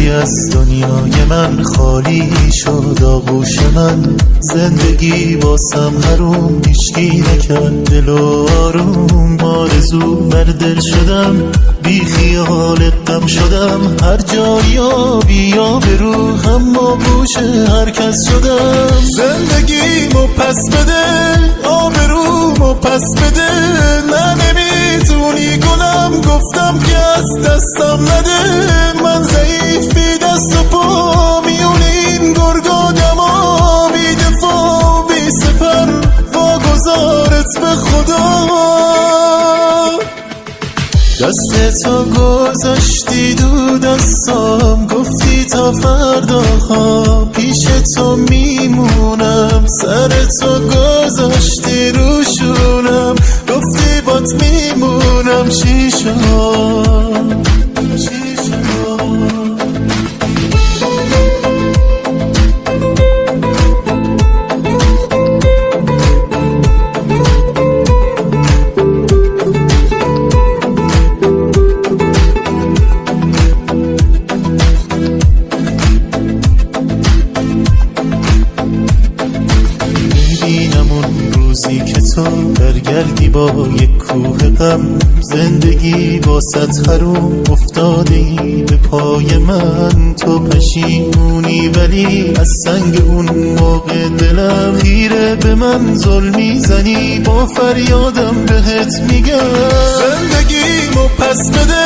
کردی از دنیای من، خالی شد آغوش من. زندگی باسم حروم، هیچکی نکرد دل و آروم. آرزو بر دل شدم، بی خیال غم شدم. هر جایی بیا به روح، اما گوش هر کس شدم. زندگیمو پس بده، آبرومو پس بده. نه نمیتونی گلم، گفتم که از دستم نده. من ضعیف بی دست و پا، میون این گرگا دما. بی دفاع بی سپر، واگذارت به خدا. دست تو گذاشتی دو دستام، گفتی تا فردا ها پیش تو میمونم. سر تو گذاشتی روشونم، گفتی بات میمونم. چی شد؟ که تو برگردی با یک کوه غم. زندگی واسط حروم، افتاده ای به پای من. تو پشیمونی ولی از سنگ اون موقع دلم. خیره به من ظلمی زنی، با فریادم بهت میگم. زندگیمو پس بده،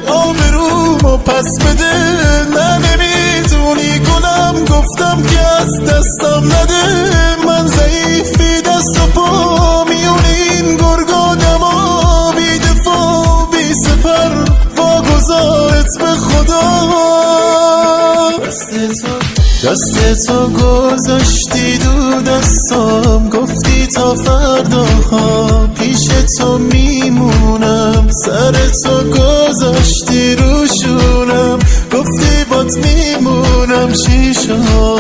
آبرومو پس بده. نه نمیتونی گلم، گفتم که از دستم نده. من ضعیف بی دست و پا، میون این گرگا دما. بی دفاع بی سپر، واگذارت به خدا. دست تو گذاشتی دو دستام، گفتی تا فردا ها پیش تو میمونم. سر تو گذاشتی روشونم، گفتی بات میمونم. چی شد؟